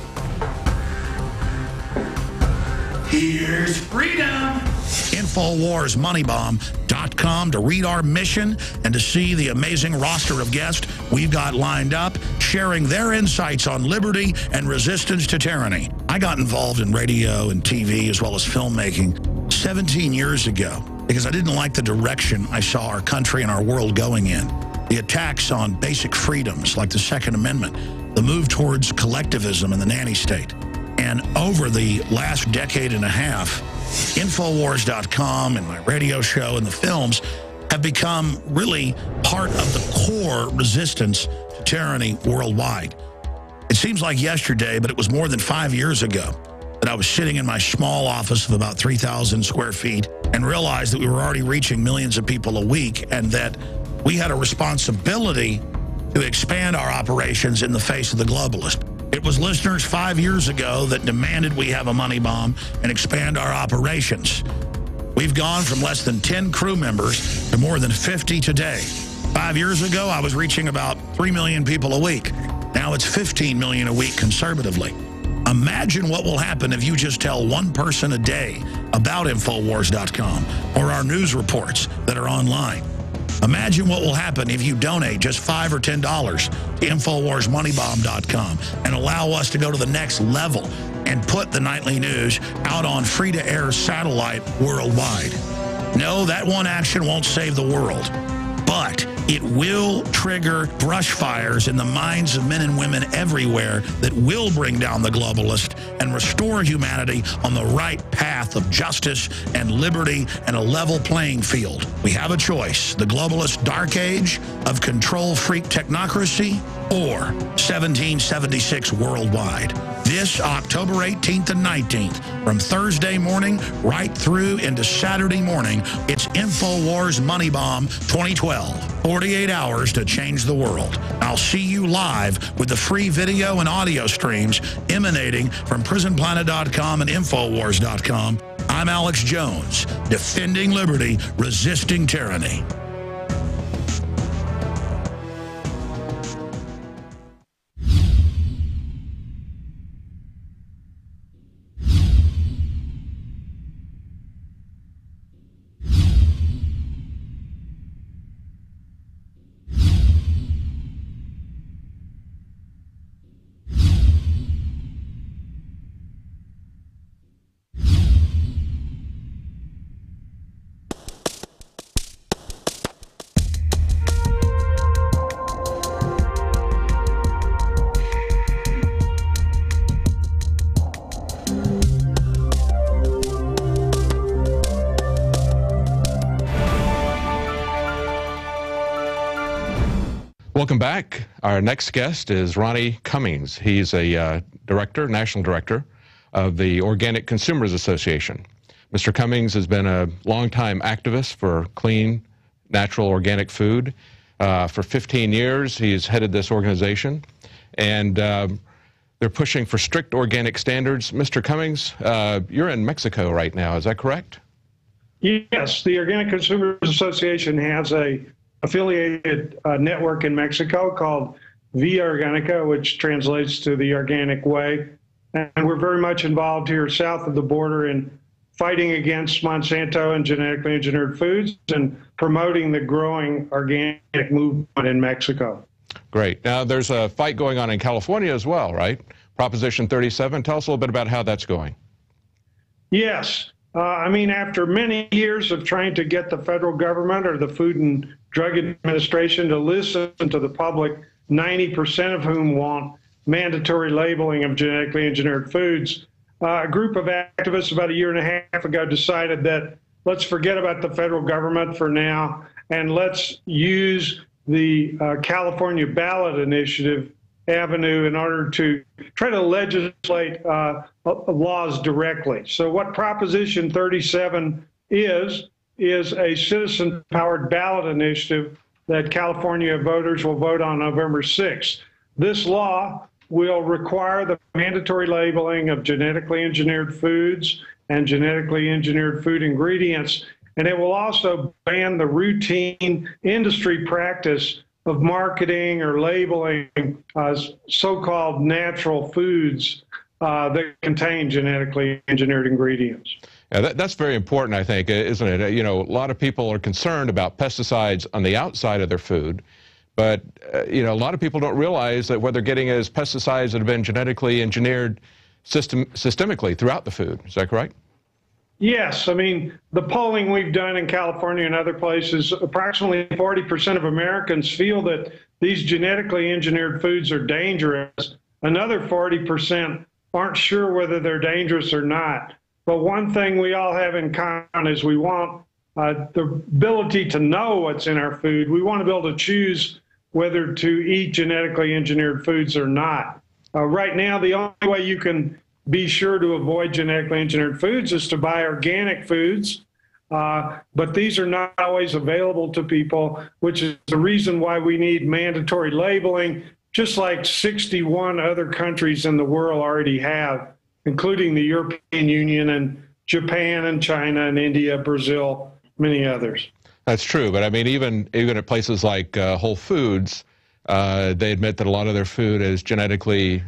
Here's freedom. InfoWarsMoneyBomb.com to read our mission and to see the amazing roster of guests we've got lined up, sharing their insights on liberty and resistance to tyranny. I got involved in radio and TV as well as filmmaking 17 years ago because I didn't like the direction I saw our country and our world going in. The attacks on basic freedoms like the Second Amendment, the move towards collectivism in the nanny state. And over the last decade and a half, InfoWars.com and my radio show and the films have become really part of the core resistance to tyranny worldwide. It seems like yesterday, but it was more than 5 years ago that I was sitting in my small office of about 3,000 square feet and realized that we were already reaching millions of people a week and that we had a responsibility to expand our operations in the face of the globalist. It was listeners 5 years ago that demanded we have a money bomb and expand our operations. We've gone from less than 10 crew members to more than 50 today. 5 years ago, I was reaching about 3 million people a week. Now it's 15 million a week conservatively. Imagine what will happen if you just tell one person a day about InfoWars.com or our news reports that are online. Imagine what will happen if you donate just $5 or $10 to InfoWarsMoneyBomb.com and allow us to go to the next level and put the nightly news out on free-to-air satellite worldwide. No, that one action won't save the world, but it will trigger brush fires in the minds of men and women everywhere that will bring down the globalist and restore humanity on the right path of justice and liberty and a level playing field. We have a choice: the globalist dark age of control freak technocracy or 1776 worldwide. This October 18th and 19th, from Thursday morning right through into Saturday morning, it's InfoWars Money Bomb 2012. 48 hours to change the world. I'll see you live with the free video and audio streams emanating from PrisonPlanet.com and InfoWars.com. I'm Alex Jones, defending liberty, resisting tyranny. Welcome back. Our next guest is Ronnie Cummings. He's a national director of the Organic Consumers Association. Mr. Cummings has been a longtime activist for clean, natural, organic food. For 15 years, he's headed this organization, and they're pushing for strict organic standards. Mr. Cummings, you're in Mexico right now, is that correct? Yes, the Organic Consumers Association has a affiliated network in Mexico called Via Organica, which translates to the organic way. And we're very much involved here south of the border in fighting against Monsanto and genetically engineered foods and promoting the growing organic movement in Mexico. Great. Now, there's a fight going on in California as well, right? Proposition 37. Tell us a little bit about how that's going. Yes. I mean, after many years of trying to get the federal government or the Food and Drug Administration to listen to the public, 90% of whom want mandatory labeling of genetically engineered foods, a group of activists about a year and a half ago decided that let's forget about the federal government for now and let's use the California ballot initiative avenue in order to try to legislate laws directly. So what Proposition 37 is a citizen-powered ballot initiative that California voters will vote on November 6th. This law will require the mandatory labeling of genetically engineered foods and genetically engineered food ingredients, and it will also ban the routine industry practice of marketing or labeling so-called natural foods that contain genetically engineered ingredients. Yeah, that's very important, I think, isn't it? You know, a lot of people are concerned about pesticides on the outside of their food, but, you know, a lot of people don't realize that what they're getting is pesticides that have been genetically engineered systemically throughout the food. Is that correct? Yes. I mean, the polling we've done in California and other places, approximately 40% of Americans feel that these genetically engineered foods are dangerous. Another 40% aren't sure whether they're dangerous or not. But one thing we all have in common is we want the ability to know what's in our food. We want to be able to choose whether to eat genetically engineered foods or not. Right now, the only way you can be sure to avoid genetically engineered foods is to buy organic foods, but these are not always available to people, which is the reason why we need mandatory labeling, just like 61 other countries in the world already have, including the European Union and Japan and China and India, Brazil, many others. That's true, but I mean, even at places like Whole Foods, they admit that a lot of their food is genetically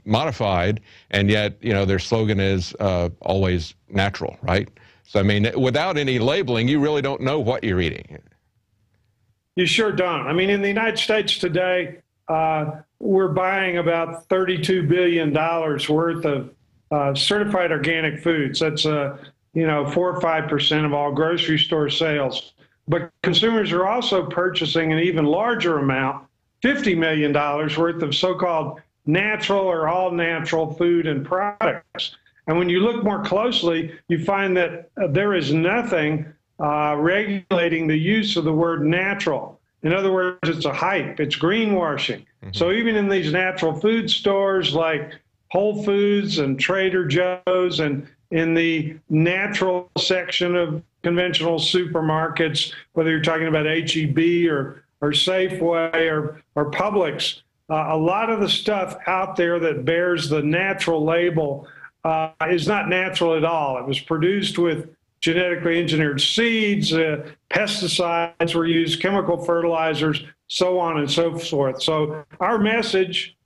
modified, and yet, you know, their slogan is always natural, right? So, I mean, without any labeling, you really don't know what you're eating. You sure don't. I mean, in the United States today, we're buying about $32 billion worth of certified organic foods. That's, you know, 4 or 5% of all grocery store sales. But consumers are also purchasing an even larger amount, $50 million worth of so-called natural or all-natural food and products. And when you look more closely, you find that there is nothing regulating the use of the word natural. In other words, it's a hype. It's greenwashing. Mm-hmm. So even in these natural food stores like Whole Foods and Trader Joe's and in the natural section of conventional supermarkets, whether you're talking about H-E-B or Safeway or Publix, a lot of the stuff out there that bears the natural label is not natural at all. It was produced with genetically engineered seeds, pesticides were used, chemical fertilizers, so on and so forth. So our message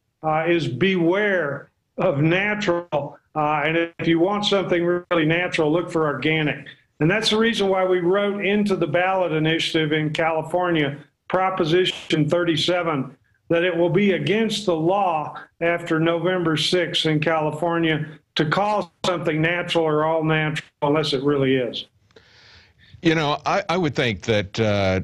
is beware of natural, and if you want something really natural, look for organic. And that's the reason why we wrote into the ballot initiative in California, Proposition 37, that it will be against the law after November 6th in California to call something natural or all natural unless it really is. You know, I would think that a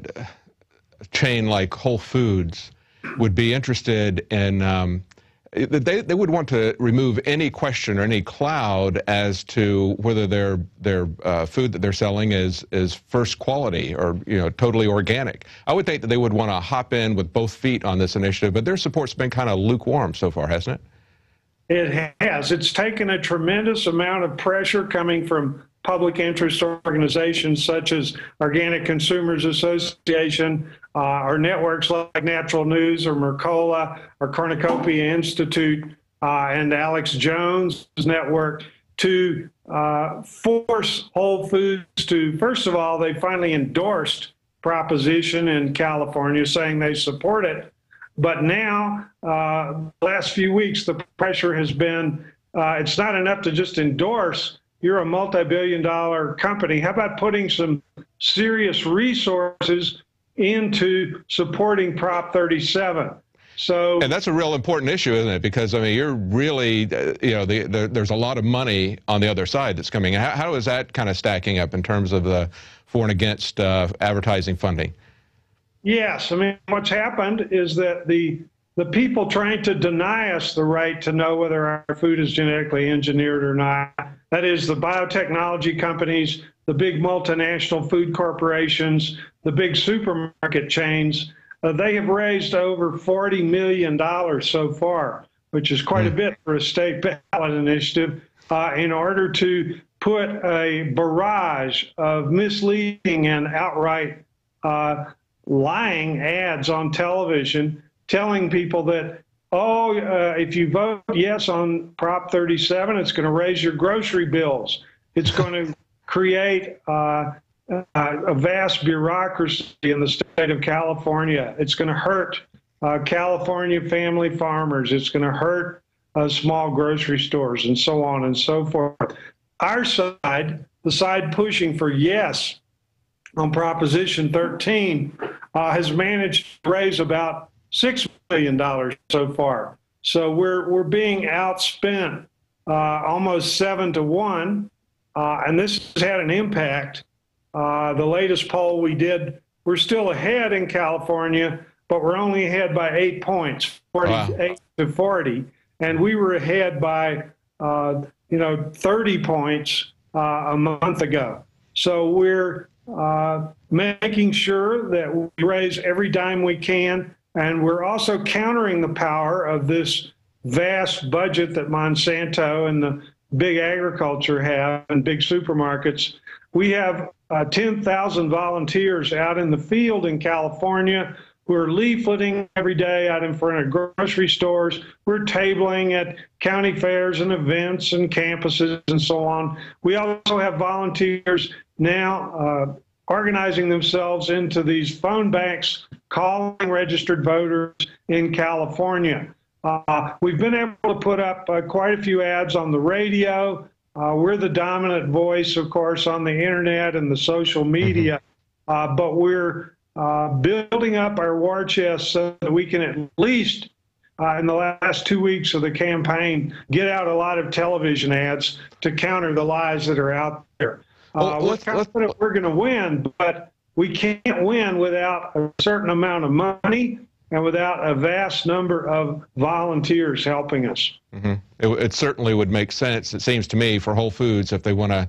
chain like Whole Foods would be interested in, they would want to remove any question or any cloud as to whether their food that they're selling is first quality or, you know, totally organic. I would think that they would want to hop in with both feet on this initiative, but their support's been kind of lukewarm so far, hasn't it? It has. It's taken a tremendous amount of pressure coming from public interest organizations such as Organic Consumers Association, or networks like Natural News or Mercola or Cornucopia Institute and Alex Jones' network to force Whole Foods to, first of all, they finally endorsed Proposition in California saying they support it. But now, last few weeks, the pressure has been, it's not enough to just endorse. You're a multi-billion-dollar company. How about putting some serious resources into supporting Prop 37? So, and that's a real important issue, isn't it? Because, I mean, you're really, you know, there's a lot of money on the other side that's coming. How is that kind of stacking up in terms of the for and against advertising funding? Yes, I mean, what's happened is that the people trying to deny us the right to know whether our food is genetically engineered or not, that is the biotechnology companies, the big multinational food corporations, the big supermarket chains, they have raised over $40 million so far, which is quite a bit for a state ballot initiative, in order to put a barrage of misleading and outright lying ads on television telling people that, oh, if you vote yes on Prop 37, it's going to raise your grocery bills. It's going to create a vast bureaucracy in the state of California. It's going to hurt California family farmers. It's going to hurt small grocery stores and so on and so forth. Our side, the side pushing for yes on Proposition 13, has managed to raise about $6 million so far. So we're being outspent almost 7-1, and this has had an impact. The latest poll we did, we're still ahead in California, but we're only ahead by 8 points, 48 to 40, and we were ahead by 30 points a month ago. So we're making sure that we raise every dime we can, and we're also countering the power of this vast budget that Monsanto and the big agriculture have and big supermarkets. We have 10,000 volunteers out in the field in California who are leafleting every day out in front of grocery stores. We're tabling at county fairs and events and campuses and so on. We also have volunteers now organizing themselves into these phone banks, calling registered voters in California. We've been able to put up quite a few ads on the radio. We're the dominant voice, of course, on the internet and the social media, but we're building up our war chest so that we can at least, in the last 2 weeks of the campaign, get out a lot of television ads to counter the lies that are out there. We're confident we're going to win, but we can't win without a certain amount of money and without a vast number of volunteers helping us. It certainly would make sense, it seems to me, for Whole Foods, if they want to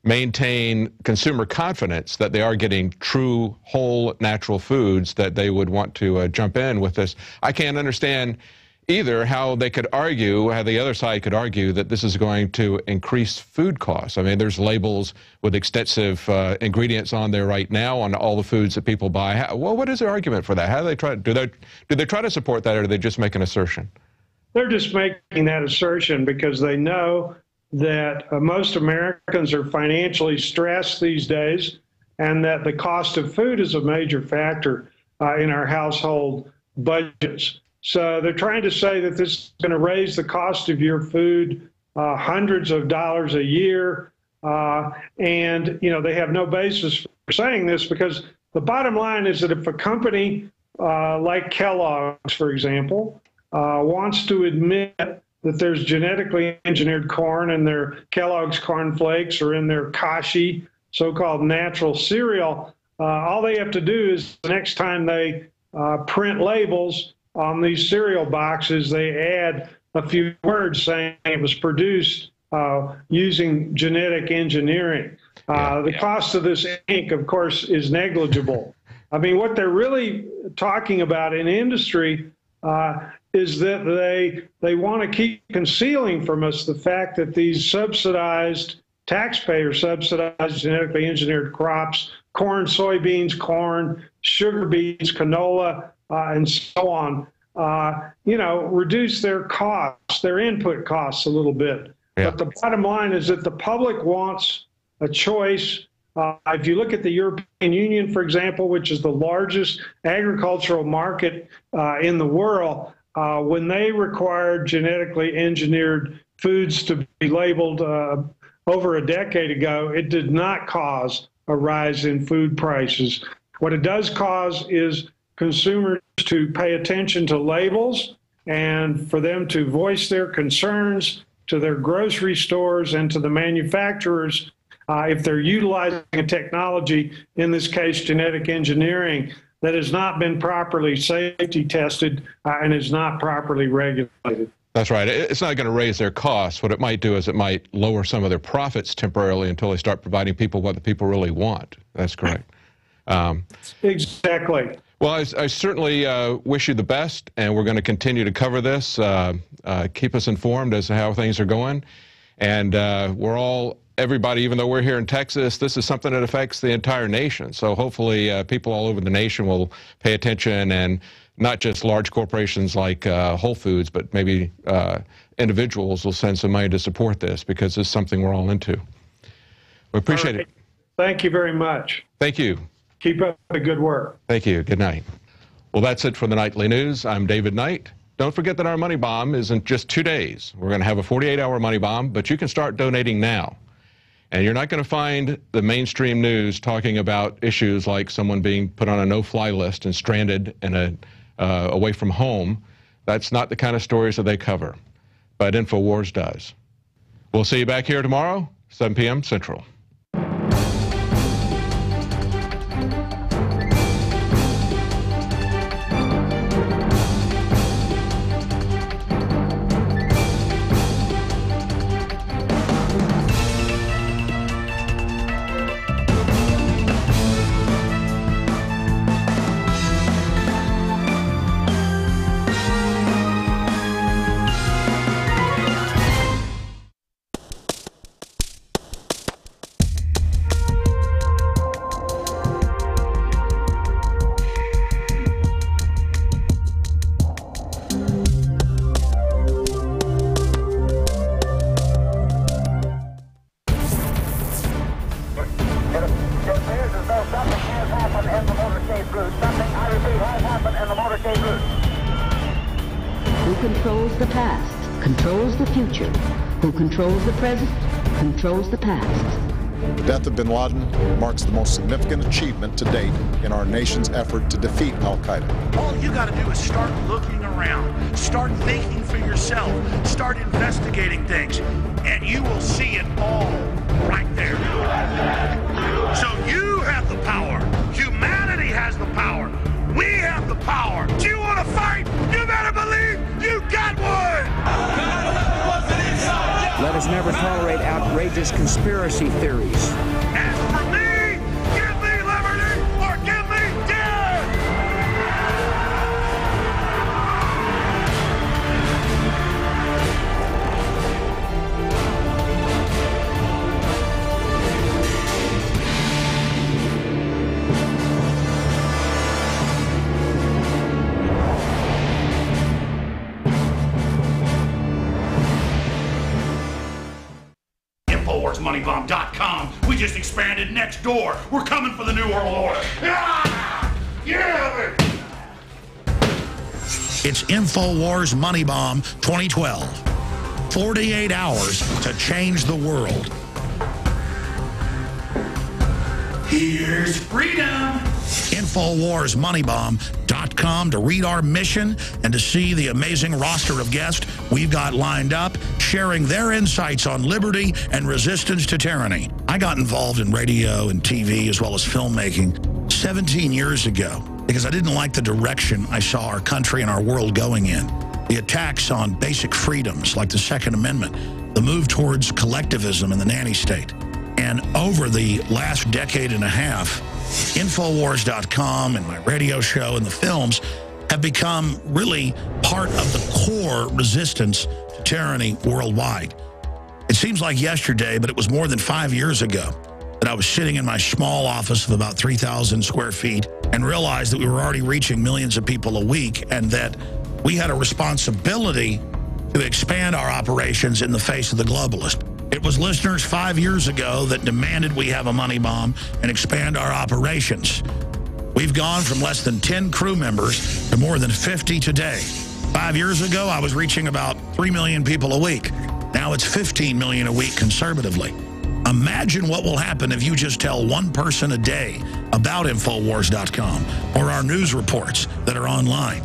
maintain consumer confidence that they are getting true, whole, natural foods, that they would want to jump in with this. I can't understand either how they could argue, how the other side could argue that this is going to increase food costs. I mean, there's labels with extensive ingredients on there right now on all the foods that people buy. Well, what is their argument for that? How do they try? Do they try to support that, or do they just make an assertion? They're just making that assertion because they know that most Americans are financially stressed these days, and that the cost of food is a major factor in our household budgets. So they're trying to say that this is going to raise the cost of your food hundreds of dollars a year. And, you know, they have no basis for saying this, because the bottom line is that if a company like Kellogg's, for example, wants to admit that there's genetically engineered corn in their Kellogg's Corn Flakes or in their Kashi, so-called natural cereal, all they have to do is the next time they print labels on these cereal boxes, they add a few words saying it was produced using genetic engineering. The cost of this ink, of course, is negligible. I mean, what they're really talking about in industry is that they want to keep concealing from us the fact that these subsidized, taxpayer-subsidized genetically engineered crops, corn, soybeans, corn, sugar beets, canola, and so on, you know, reduce their costs, their input costs a little bit. Yeah. But the bottom line is that the public wants a choice. If you look at the European Union, for example, which is the largest agricultural market in the world, when they required genetically engineered foods to be labeled over a decade ago, it did not cause a rise in food prices. What it does cause is consumers to pay attention to labels and for them to voice their concerns to their grocery stores and to the manufacturers if they're utilizing a technology, in this case genetic engineering, that has not been properly safety tested and is not properly regulated. That's right. It's not going to raise their costs. What it might do is it might lower some of their profits temporarily until they start providing people what the people really want. That's correct. Exactly. Well, I certainly wish you the best, and we're going to continue to cover this. Keep us informed as to how things are going. And we're all, everybody, even though we're here in Texas, this is something that affects the entire nation. So hopefully people all over the nation will pay attention, and not just large corporations like Whole Foods, but maybe individuals will send some money to support this, because it's something we're all into. We appreciate it. Thank you very much. Thank you. Keep up the good work. Thank you. Good night. Well, that's it for the Nightly News. I'm David Knight. Don't forget that our money bomb is in just 2 days. We're going to have a 48-hour money bomb, but you can start donating now. And you're not going to find the mainstream news talking about issues like someone being put on a no-fly list and stranded in away from home. That's not the kind of stories that they cover. But INFOWARS does. We'll see you back here tomorrow, 7 p.m. Central. Who controls the past, controls the future. Who controls the present, controls the past. The death of bin Laden marks the most significant achievement to date in our nation's effort to defeat al-Qaeda. All you got to do is start looking around, start thinking for yourself, start investigating things, and you will see it all right there. So you have the power. Humanity has the power. We have the power. Do you want to fight? You better believe you got one! Let us never tolerate outrageous conspiracy theories. As for me, bomb. We just expanded next door. We're coming for the New World Order. Ah! Yeah! It's INFOWARS Money Bomb 2012. 48 hours to change the world. Here's freedom. InfoWarsMoneyBomb.com to read our mission and to see the amazing roster of guests we've got lined up, sharing their insights on liberty and resistance to tyranny. I got involved in radio and TV as well as filmmaking 17 years ago because I didn't like the direction I saw our country and our world going in. The attacks on basic freedoms like the Second Amendment, the move towards collectivism in the nanny state. And over the last decade and a half, Infowars.com and my radio show and the films have become really part of the core resistance to tyranny worldwide. It seems like yesterday, but it was more than 5 years ago that I was sitting in my small office of about 3,000 square feet and realized that we were already reaching millions of people a week and that we had a responsibility to expand our operations in the face of the globalist. It was listeners 5 years ago that demanded we have a money bomb and expand our operations. We've gone from less than 10 crew members to more than 50 today. 5 years ago, I was reaching about 3 million people a week. Now it's 15 million a week conservatively. Imagine what will happen if you just tell one person a day about Infowars.com or our news reports that are online.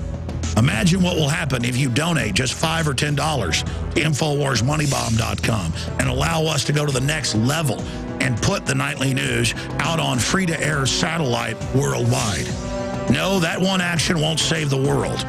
Imagine what will happen if you donate just $5 or $10 to InfoWarsMoneyBomb.com and allow us to go to the next level and put the nightly news out on free-to-air satellite worldwide. No, that one action won't save the world,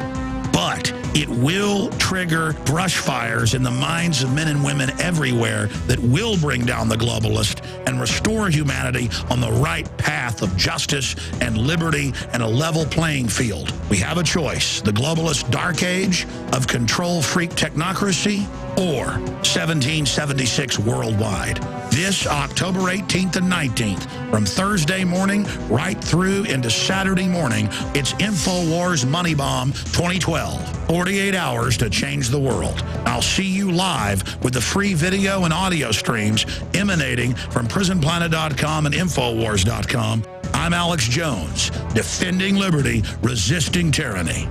but it will trigger brush fires in the minds of men and women everywhere that will bring down the globalist and restore humanity on the right path of justice and liberty and a level playing field. We have a choice: the globalist dark age of control freak technocracy or 1776 worldwide. This October 18th and 19th, from Thursday morning right through into Saturday morning, it's InfoWars Money Bomb 2012. 48 hours to change the world. I'll see you live with the free video and audio streams emanating from PrisonPlanet.com and InfoWars.com. I'm Alex Jones, defending liberty, resisting tyranny.